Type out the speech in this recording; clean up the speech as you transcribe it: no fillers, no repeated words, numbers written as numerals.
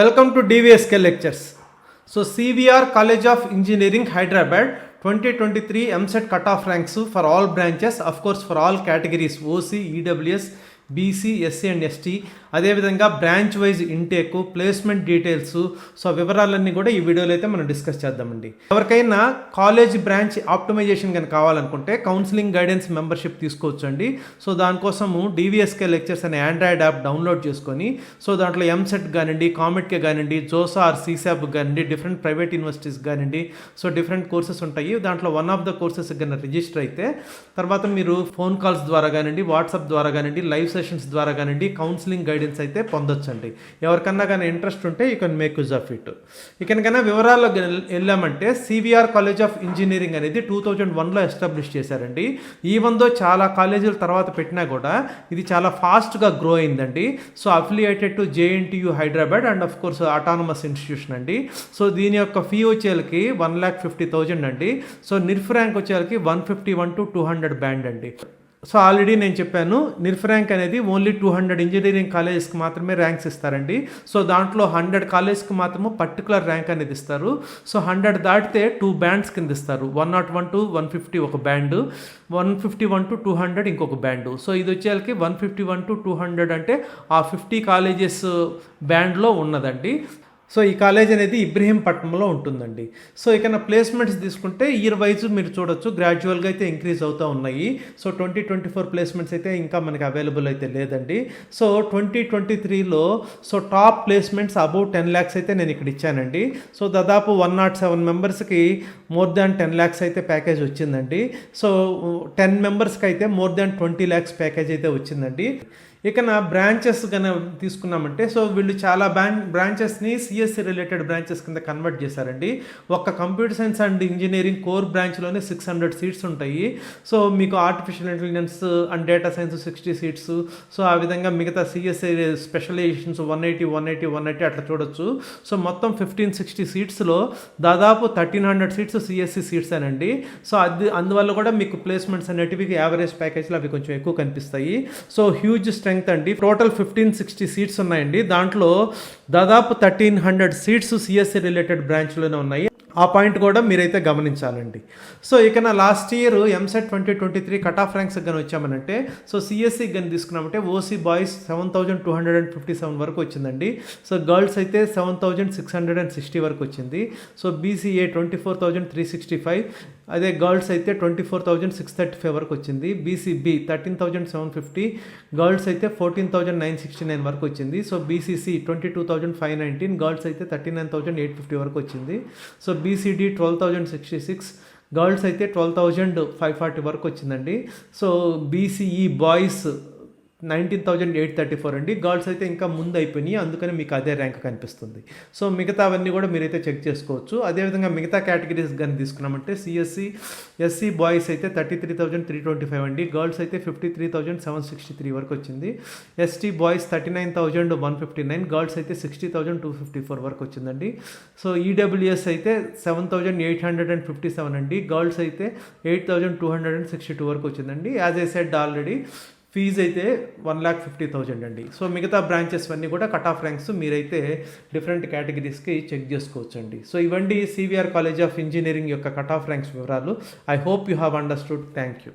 Welcome to DVSK lectures. So CVR College of Engineering Hyderabad 2023 MSET cutoff ranks for all branches, of course for all categories OC, EWS, BC, SC and ST, అదేవిధంగా branch wise intake, placement details, so వివరాలన్నీ కూడా ఈ వీడియోలో అయితే మనం discuss చేద్దామండి. ఎవరికైనా college branch optimisation కానీ కావాలనుకుంటే కౌన్సిలింగ్ గైడెన్స్ మెంబర్షిప్ తీసుకోవచ్చు అండి. సో దానికోసము డివిఎస్కే లెక్చర్స్ అనే ఆండ్రాయిడ్ యాప్ డౌన్లోడ్ చేసుకొని, సో దాంట్లో ఎంసెట్ కానివ్వండి, కామెట్కే కానివ్వండి, జోసా ఆర్ సీసాప్ కానివ్వండి, డిఫరెంట్ ప్రైవేట్ యూనివర్సిటీస్ కానివ్వండి, సో డిఫరెంట్ కోర్సెస్ ఉంటాయి. దాంట్లో వన్ ఆఫ్ ద కోర్సెస్ కన్నా రిజిస్టర్ అయితే తర్వాత మీరు ఫోన్ కాల్స్ ద్వారా కానివ్వండి, వాట్సాప్ ద్వారా కానివ్వండి, లైవ్ సెషన్స్ ద్వారా కానివ్వండి కౌన్సిలింగ్ గైడెన్స్ అయితే పొందొచ్చండి. ఎవరికన్నా కానీ ఇంట్రెస్ట్ ఉంటే you can make use of it. ఇకనకైనా వివరాల్లో వెళ్ళామంటే సివిఆర్ కాలేజ్ ఆఫ్ ఇంజనీరింగ్ అనేది 2001లో ఎస్టాబ్లిష్ చేశారండి. ఈవెన్ దో చాలా కాలేజీల తర్వాత పెట్టినా కూడా ఇది చాలా ఫాస్ట్గా గ్రో అయిందండి. So affiliated to JNTU Hyderabad and of course autonomous institution అండి. సో దీని యొక్క ఫీ వచ్చేకి 1,50,000 అండి. సో నిర్ఫ్ ర్యాంక్ వచ్చేకి 151 to 200 బ్యాండ్ అండి. సో ఆల్రెడీ నేను చెప్పాను, నిర్ఫ్ ర్యాంక్ అనేది ఓన్లీ 200 ఇంజనీరింగ్ కాలేజెస్కి మాత్రమే ర్యాంక్స్ ఇస్తారండి. సో దాంట్లో 100 కాలేజ్కి మాత్రమే పర్టికులర్ ర్యాంక్ అనేది ఇస్తారు. సో 100 దాటితే 2 బ్యాండ్స్ కింద ఇస్తారు. 101 to 150 ఒక బ్యాండ్, 151 to 200 ఇంకొక బ్యాండు. సో ఇది వచ్చేకి 151 to 200 అంటే ఆ 50 కాలేజెస్ బ్యాండ్లో ఉన్నదండి. సో ఈ కాలేజ్ అనేది ఇబ్రహీంపట్నంలో ఉంటుందండి. సో ఇక ప్లేస్మెంట్స్ తీసుకుంటే ఇయర్ వైజ్ మీరు చూడొచ్చు గ్రాడ్యువల్గా అయితే ఇంక్రీజ్ అవుతూ ఉన్నాయి. సో 2024 ప్లేస్మెంట్స్ అయితే ఇంకా మనకి అవైలబుల్ అయితే లేదండి. సో 2023లో so top placements above 10 lakhs అయితే నేను ఇక్కడ ఇచ్చానండి. సో దాదాపు 107 మెంబర్స్కి మోర్ దాన్ 10 lakhs అయితే ప్యాకేజ్ వచ్చిందండి. సో 10 మెంబర్స్కి అయితే మోర్ దాన్ 20 lakhs ప్యాకేజ్ అయితే వచ్చిందండి. ఇక నా బ్రాంచెస్ కన్నా తీసుకున్నామంటే సో వీళ్ళు చాలా బ్రాంచెస్ని సిఎస్సి రిలేటెడ్ బ్రాంచెస్ కింద కన్వర్ట్ చేశారండి. ఒక్క computer science and engineering core బ్రాంచ్లోనే 600 సీట్స్ ఉంటాయి. సో మీకు artificial intelligence and data science 60 seats, so ఆ విధంగా మిగతా సిఎస్సి స్పెషలైజేషన్స్ 180 అట్లా చూడొచ్చు. సో మొత్తం 1560 సీట్స్లో దాదాపు 1300 సీట్స్ సిఎస్సి సీట్స్ అనండి. సో అందువల్ల కూడా మీకు ప్లేస్మెంట్స్ అనేటివి యావరేజ్ ప్యాకేజ్లో అవి కొంచెం ఎక్కువ కనిపిస్తాయి. సో హ్యూజ్ స్ట్రెంగ్త్ అండి. టోటల్ 1560 సీట్స్ ఉన్నాయండి. దాంట్లో దాదాపు 1300 సీట్స్ సిఎస్సి రిలేటెడ్ బ్రాంచ్లోనే ఉన్నాయి. ఆ పాయింట్ కూడా మీరైతే గమనించాలండి. సో ఇక నా last year EAMCET 2023 cut off ranks కానీ వచ్చామనంటే సో సిఎస్సి కానీ తీసుకున్నామంటే ఓసీ బాయ్స్ 7,257 వరకు వచ్చిందండి. సో గర్ల్స్ అయితే 7,660 వరకు వచ్చింది. సో బీసీఏ 24,365, అదే గర్ల్స్ అయితే 24,635 వరకు వచ్చింది. బీసీబీ 13,750, గర్ల్స్ అయితే 14,969 వరకు వచ్చింది. సో బీసీసీ 22,519, గర్ల్స్ అయితే 39,850 వరకు వచ్చింది. సో బీసీడీ 12,066, గర్ల్స్ అయితే 12,540 వరకు వచ్చిందండి. సో బీసీఈ బాయ్స్ 19,834 అండి. గర్ల్స్ అయితే ఇంకా ముందు అయిపోయినాయి, అందుకని మీకు అదే ర్యాంక్ కనిపిస్తుంది. సో మిగతావన్నీ కూడా మీరైతే చెక్ చేసుకోవచ్చు. అదేవిధంగా మిగతా కేటగిరీస్ కానీ తీసుకున్నామంటే సిఎస్సి ఎస్సీ బాయ్స్ అయితే 33,325 అండి. గర్ల్స్ అయితే 53,763 వరకు వచ్చింది. ఎస్టీ బాయ్స్ 39,159, గర్ల్స్ అయితే 60,254 వరకు వచ్చిందండి. సో ఈడబ్ల్యూఎస్ అయితే 7,857 అండి. గర్ల్స్ అయితే 8,262 వరకు వచ్చిందండి. As I said already fees అయితే 1,50,000 అండి. సో మిగతా బ్రాంచెస్ అన్నీ కూడా కట్ ఆఫ్ ర్యాంక్స్ మీరైతే డిఫరెంట్ కేటగిరీస్కి చెక్ చేసుకోవచ్చు అండి. సో ఇవండి సివిఆర్ కాలేజ్ ఆఫ్ ఇంజనీరింగ్ యొక్క కట్ ఆఫ్ ర్యాంక్స్ వివరాలు. I hope you have understood. Thank you.